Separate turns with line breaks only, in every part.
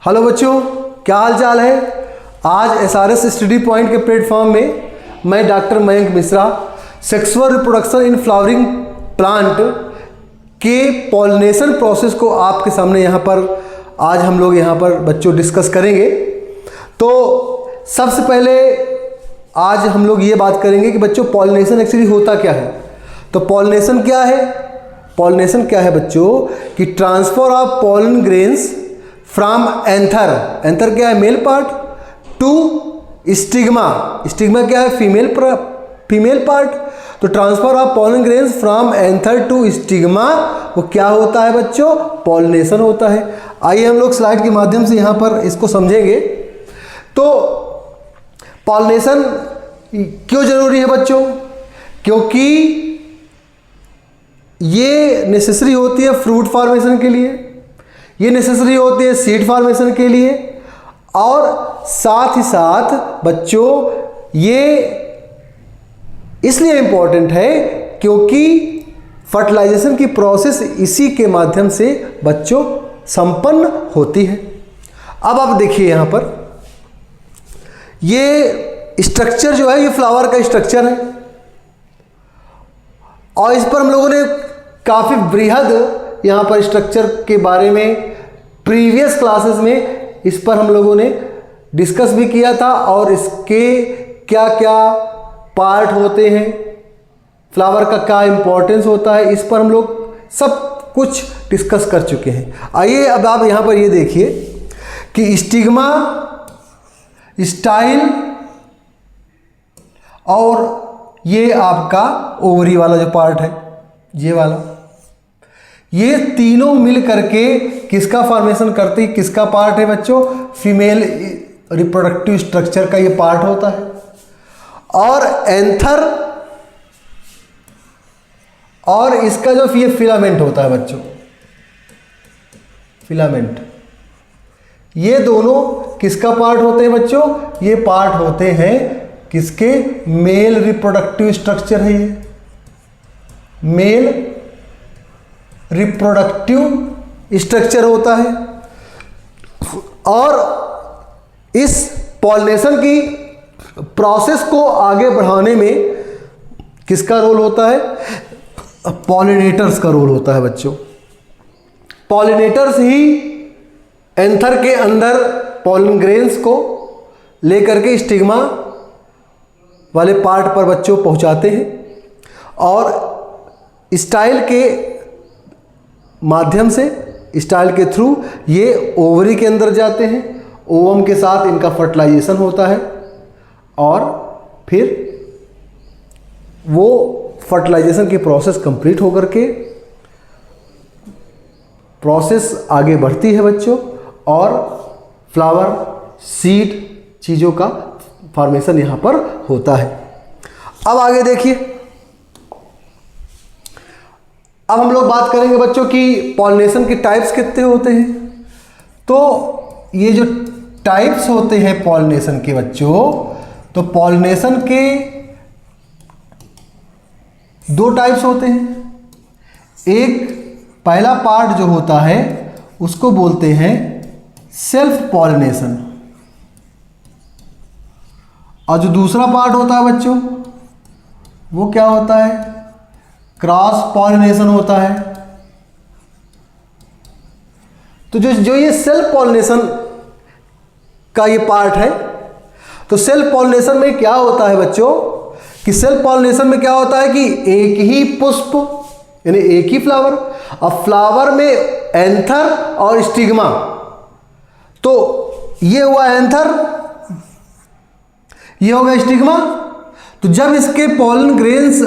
Hello बच्चों, क्या हाल चाल है। आज एसआरएस स्टडी पॉइंट के प्लेटफॉर्म में मैं doctor Mayank Mishra sexual reproduction in flowering plant के पॉलिनेशन प्रोसेस को आपके सामने यहाँ पर आज हम लोग यहाँ पर बच्चों डिस्कस करेंगे। तो सबसे पहले आज हम लोग ये बात करेंगे कि बच्चों पॉलिनेशन एक्चुअली होता क्या है। तो पॉलिनेशन क्या है? पॉलिनेशन क्या है बच्चों कि transfer of pollen grains from anther, anther क्या है male part, to stigma, stigma क्या है फीमेल पार्ट। तो transfer of pollen grains from anther to stigma वो क्या होता है बच्चों? पॉलिनेशन होता है। आइए हम लोग स्लाइड के माध्यम से यहाँ पर इसको समझेंगे। तो पॉलिनेशन क्यों जरूरी है बच्चों? क्योंकि ये नेसेसरी होती है फ्रूट फॉर्मेशन के लिए, ये नेसेसरी होती है सीड फॉर्मेशन के लिए, और साथ ही साथ बच्चों ये इसलिए इम्पॉर्टेंट है क्योंकि फर्टिलाइजेशन की प्रोसेस इसी के माध्यम से बच्चों संपन्न होती है। अब आप देखिए यहाँ पर ये स्ट्रक्चर जो है ये फ्लावर का स्ट्रक्चर है, और इस पर हम लोगों ने काफ़ी बृहद यहाँ पर स्ट्रक्चर के बारे में प्रीवियस क्लासेस में इस पर हम लोगों ने डिस्कस भी किया था, और इसके क्या क्या पार्ट होते हैं, फ्लावर का क्या इम्पोर्टेंस होता है, इस पर हम लोग सब कुछ डिस्कस कर चुके हैं। आइए अब आप यहाँ पर ये देखिए कि स्टिग्मा, स्टाइल और ये आपका ओवरी वाला जो पार्ट है ये वाला, ये तीनों मिल करके किसका फॉर्मेशन करते हैं? किसका पार्ट है बच्चों? फीमेल रिप्रोडक्टिव स्ट्रक्चर का ये पार्ट होता है। और एंथर और इसका जो ये फिलामेंट होता है बच्चों, फिलामेंट, ये दोनों किसका पार्ट होते हैं बच्चों? ये पार्ट होते हैं किसके? मेल रिप्रोडक्टिव स्ट्रक्चर है ये, मेल रिप्रोडक्टिव स्ट्रक्चर होता है। और इस पॉलिनेशन की प्रोसेस को आगे बढ़ाने में किसका रोल होता है? पॉलिनेटर्स का रोल होता है बच्चों। पॉलिनेटर्स ही एंथर के अंदर पॉलन ग्रेन्स को लेकर के स्टिग्मा वाले पार्ट पर बच्चों पहुंचाते हैं, और स्टाइल के माध्यम से, स्टाइल के थ्रू ये ओवरी के अंदर जाते हैं, ओवम के साथ इनका फर्टिलाइजेशन होता है, और फिर वो फर्टिलाइजेशन की प्रोसेस कंप्लीट होकर के प्रोसेस आगे बढ़ती है बच्चों, और फ्लावर सीड चीज़ों का फॉर्मेशन यहाँ पर होता है। अब आगे देखिए, अब हम लोग बात करेंगे बच्चों कि पॉलिनेशन के टाइप्स कितने होते हैं। तो ये जो टाइप्स होते हैं पॉलिनेशन के बच्चों, तो पॉलिनेशन के दो टाइप्स होते हैं। एक पहला पार्ट जो होता है उसको बोलते हैं सेल्फ पॉलिनेशन, और जो दूसरा पार्ट होता है बच्चों वो क्या होता है? क्रॉस पॉलिनेशन होता है। तो जो ये सेल्फ पॉलिनेशन का ये पार्ट है, तो सेल्फ पॉलिनेशन में क्या होता है बच्चों कि सेल्फ पॉलिनेशन में क्या होता है कि एक ही पुष्प यानी एक ही फ्लावर, और फ्लावर में एंथर और स्टिग्मा। तो ये हुआ एंथर, ये होगा स्टिग्मा। तो जब इसके पॉलन ग्रेन्स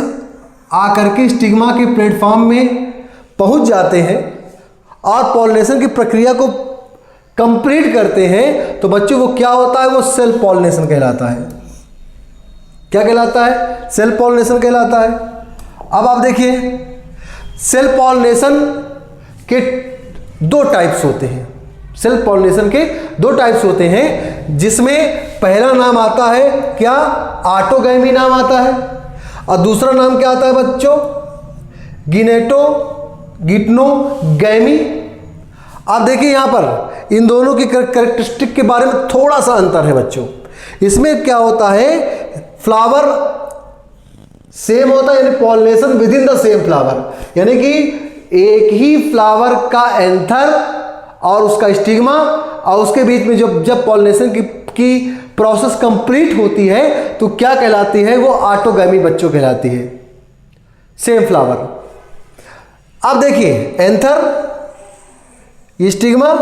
आकर के स्टिग्मा के प्लेटफॉर्म में पहुंच जाते हैं और पॉलिनेशन की प्रक्रिया को कंप्लीट करते हैं, तो बच्चों वो क्या होता है? वो सेल्फ पॉलिनेशन कहलाता है। क्या कहलाता है? सेल्फ पॉलिनेशन कहलाता है। अब आप देखिए सेल्फ पॉलिनेशन के दो टाइप्स होते हैं। सेल्फ पॉलिनेशन के दो टाइप्स होते हैं, जिसमें पहला नाम आता है क्या? ऑटोगैमी नाम आता है, और दूसरा नाम क्या आता है बच्चों? गिनेटोगैमी। आप देखिए यहाँ पर इन दोनों की कैरेक्टरिस्टिक के बारे में थोड़ा सा अंतर है बच्चों। इसमें क्या होता है, फ्लावर सेम होता है, यानी pollination with in the same flower, यानी कि एक ही फ्लावर का एंथर और उसका स्टिग्मा और उसके बीच में जब पॉलिनेशन की प्रोसेस कंप्लीट होती है तो क्या कहलाती है, वो ऑटोगैमी बच्चों कहलाती है, सेम फ्लावर। अब देखिए एंथर, स्टिग्मा,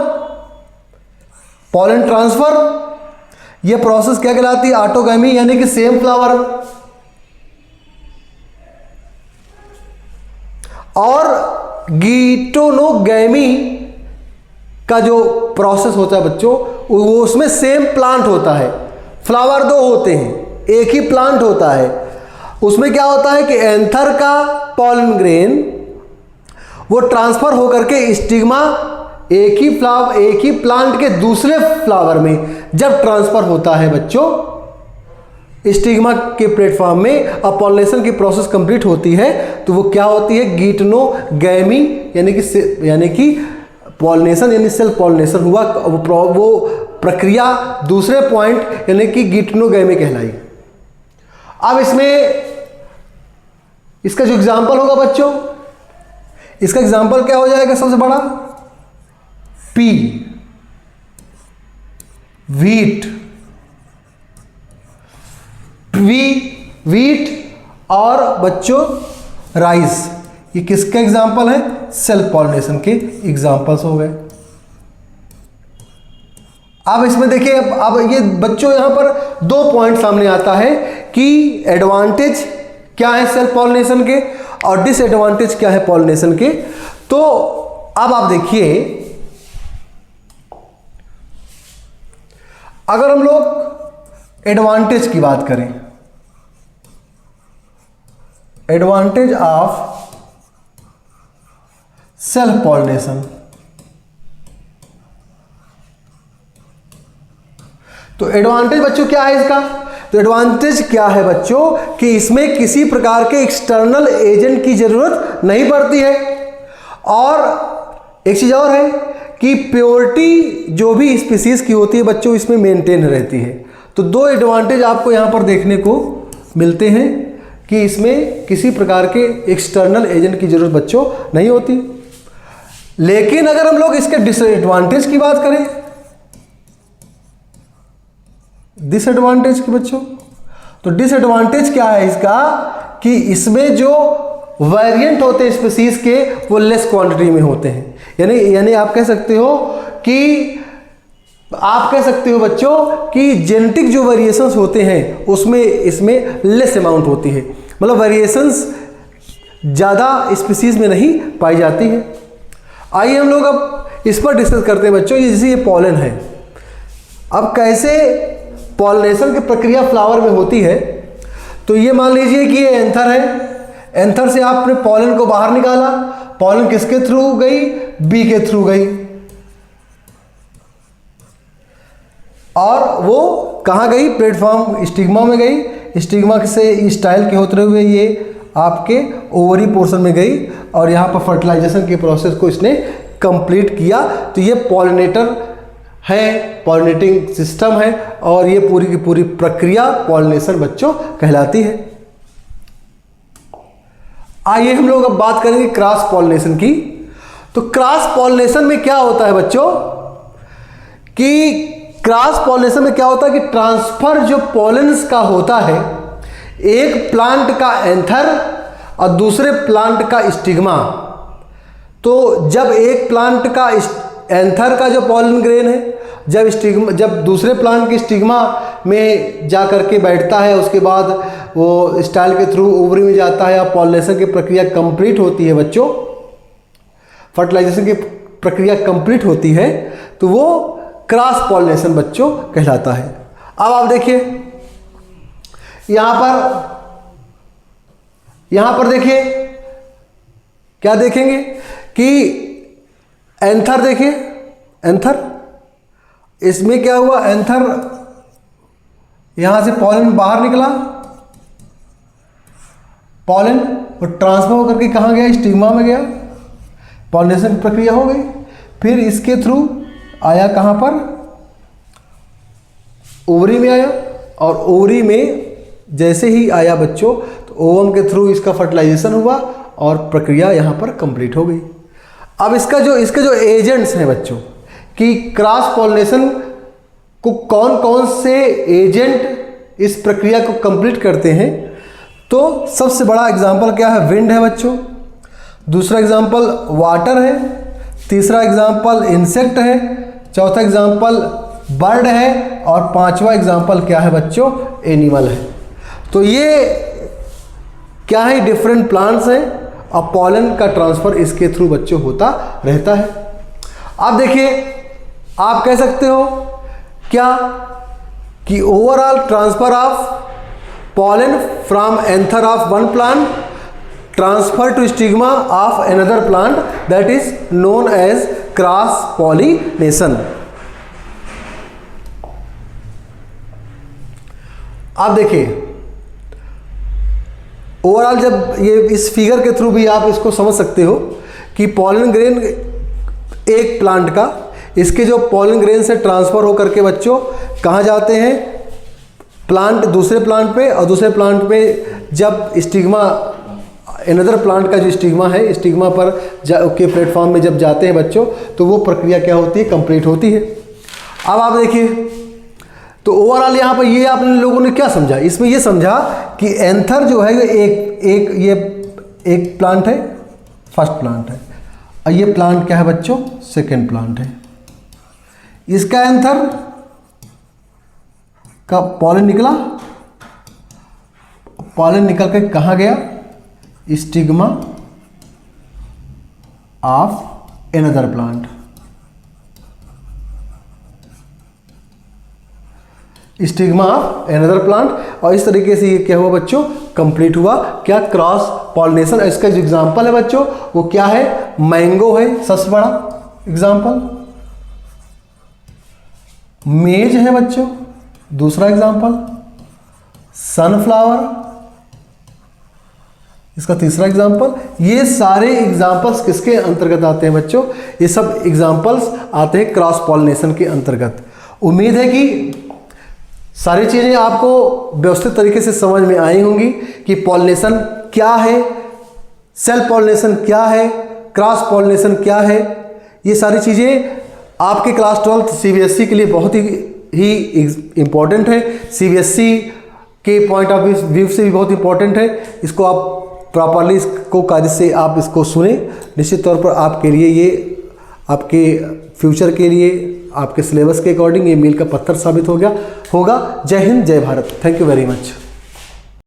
पॉलन ट्रांसफर, ये प्रोसेस क्या कहलाती है, ऑटोगैमी, यानी कि सेम फ्लावर। और गीटोनोगैमी का जो प्रोसेस होता है बच्चों, वो उसमें सेम प्लांट होता है, फ्लावर दो होते हैं, एक ही प्लांट होता है। उसमें क्या होता है कि एंथर का पॉलन ग्रेन वो ट्रांसफर होकर के स्टिग्मा एक ही प्लांट के दूसरे फ्लावर में जब ट्रांसफर होता है बच्चों स्टिग्मा के प्लेटफॉर्म में, अब पॉलिनेशन की प्रोसेस कंप्लीट होती है तो वो क्या होती है, गीटोनोगैमी, यानी कि पॉलिनेशन यानी सेल्फ पॉलिनेशन हुआ, वो प्रक्रिया दूसरे पॉइंट यानी कि गीटोनोगैमी कहलाई। अब इसमें इसका जो एग्जाम्पल होगा बच्चों, इसका एग्जाम्पल क्या हो जाएगा, सबसे बड़ा पी, व्हीट, वीट और बच्चों राइस, ये किसका एग्जाम्पल है, सेल्फ पॉलिनेशन के एग्जाम्पल्स हो गए। अब इसमें देखिए, अब ये बच्चों यहां पर दो पॉइंट सामने आता है कि एडवांटेज क्या है सेल्फ पॉलिनेशन के और डिसएडवांटेज क्या है पॉलिनेशन के। तो अब आप देखिए, अगर हम लोग एडवांटेज की बात करें, एडवांटेज ऑफ सेल्फ पॉलिनेशन, तो एडवांटेज बच्चों क्या है इसका, तो एडवांटेज क्या है बच्चों कि इसमें किसी प्रकार के एक्सटर्नल एजेंट की जरूरत नहीं पड़ती है, और एक चीज और है कि प्योरिटी जो भी स्पीसीज की होती है बच्चों इसमें मेंटेन रहती है। तो दो एडवांटेज आपको यहां पर देखने को मिलते हैं कि इसमें किसी प्रकार के एक्सटर्नल एजेंट की जरूरत बच्चों नहीं होती। लेकिन अगर हम लोग इसके डिसएडवांटेज की बात करें, डिसएडवांटेज की बच्चों, तो डिसएडवांटेज क्या है इसका कि इसमें जो वेरिएंट होते हैं स्पीसीज के वो लेस क्वांटिटी में होते हैं, यानी आप कह सकते हो बच्चों कि जेनेटिक जो वेरिएशंस होते हैं उसमें इसमें लेस अमाउंट होती है, मतलब वेरिएशंस ज़्यादा स्पीसीज में नहीं पाई जाती है। आइए हम लोग अब इस पर डिस्कस करते हैं बच्चों, जैसे ये पॉलन है, अब कैसे पॉलिनेशन की प्रक्रिया फ्लावर में होती है। तो ये मान लीजिए कि ये एंथर है, एंथर से आपने पॉलन को बाहर निकाला, पॉलन किसके थ्रू गई, बी के थ्रू गई, और वो कहाँ गई, प्लेटफॉर्म स्टिग्मा में गई, स्टिग्मा से स्टाइल के होते हुए ये आपके ओवरी पोर्शन में गई और यहाँ पर फर्टिलाइजेशन के प्रोसेस को इसने कंप्लीट किया। तो ये पॉलिनेटर है, पॉलिनेटिंग सिस्टम है, और ये पूरी की पूरी प्रक्रिया पॉलिनेशन बच्चों कहलाती है। आइए हम लोग अब बात करेंगे क्रॉस पॉलिनेशन की। तो क्रॉस पॉलिनेशन में क्या होता है बच्चों कि क्रॉस पॉलिनेशन में क्या होता है कि ट्रांसफर जो पॉलेंस का होता है, एक प्लांट का एंथर और दूसरे प्लांट का स्टिग्मा, तो जब एक प्लांट का एंथर का जो पॉलन ग्रेन है जब दूसरे प्लांट के स्टिग्मा में जा करके बैठता है, उसके बाद वो स्टाइल के थ्रू ओवरी में जाता है और पॉलिनेशन की प्रक्रिया कंप्लीट होती है बच्चों, फर्टिलाइजेशन की प्रक्रिया कंप्लीट होती है, तो वो क्रॉस पॉलिनेशन बच्चों कहलाता है। अब आप देखिए यहां पर देखिए क्या देखेंगे कि एंथर, देखिए एंथर, इसमें क्या हुआ, एंथर यहां से पॉलन बाहर निकला, पॉलन और ट्रांसफर होकर के कहां गया, स्टिग्मा में गया, पॉलिनेशन की प्रक्रिया हो गई। फिर इसके थ्रू आया कहाँ पर, ओवरी में आया, और ओवरी में जैसे ही आया बच्चों तो ओवम के थ्रू इसका फर्टिलाइजेशन हुआ और प्रक्रिया यहाँ पर कंप्लीट हो गई। अब इसके जो एजेंट्स हैं बच्चों कि क्रॉस पॉलिनेशन को कौन कौन से एजेंट इस प्रक्रिया को कंप्लीट करते हैं, तो सबसे बड़ा एग्जाम्पल क्या है, विंड है बच्चों, दूसरा एग्जाम्पल वाटर है, तीसरा एग्जाम्पल इंसेक्ट है, चौथा एग्जाम्पल बर्ड है, और पांचवा एग्जाम्पल क्या है बच्चों, एनिमल है। तो ये क्या है, डिफरेंट प्लांट्स हैं और पॉलन का ट्रांसफर इसके थ्रू बच्चों होता रहता है। अब देखिए, आप कह सकते हो क्या कि overall transfer of pollen from anther of one plant transfer to stigma of another plant, that is known as cross pollination. आप देखिए, ओवरऑल जब ये इस फिगर के थ्रू भी आप इसको समझ सकते हो कि पॉलन ग्रेन एक प्लांट का, इसके जो पॉलन ग्रेन से ट्रांसफर होकर के बच्चों कहाँ जाते हैं, प्लांट दूसरे प्लांट पे, और दूसरे प्लांट पे जब स्टिग्मा अनदर प्लांट का जो स्टिग्मा है, स्टिग्मा पर के प्लेटफॉर्म में जब जाते हैं बच्चों तो वो प्रक्रिया क्या होती है, कंप्लीट होती है। अब आप देखिए, तो ओवरऑल यहाँ पर ये आप लोगों ने क्या समझा, इसमें ये समझा कि एंथर जो है ये एक प्लांट है, फर्स्ट प्लांट है, और ये प्लांट क्या है बच्चों, सेकेंड प्लांट है। इसका एंथर का पॉलन निकला, पॉलन निकल के कहाँ गया, stigma of another plant, stigma of another plant, और इस तरीके से ये क्या हुआ बच्चों, कंप्लीट हुआ क्या, क्रॉस पॉलिनेशन। इसका जो एग्जांपल है बच्चों वो क्या है, मैंगो है सबसे बड़ा एग्जांपल, मेज है बच्चों दूसरा एग्जांपल, सनफ्लावर इसका तीसरा एग्जांपल। ये सारे एग्जांपल्स किसके अंतर्गत आते हैं बच्चों, ये सब एग्जांपल्स आते हैं क्रॉस पॉलिनेशन के अंतर्गत। उम्मीद है कि सारी चीज़ें आपको व्यवस्थित तरीके से समझ में आई होंगी कि पॉलिनेशन क्या है, सेल्फ पॉलिनेशन क्या है, क्रॉस पॉलिनेशन क्या है। ये सारी चीज़ें आपके क्लास 12 सीबीएसई के लिए बहुत ही इम्पोर्टेंट है, सीबीएसई के पॉइंट ऑफ व्यू से भी बहुत इम्पोर्टेंट है। इसको आप प्रॉपरली इसको कायदे से आप इसको सुने, निश्चित तौर पर आपके लिए ये आपके फ्यूचर के लिए आपके सिलेबस के अकॉर्डिंग ये मील का पत्थर साबित होगा। जय हिंद, जय Bharat. Thank you very much.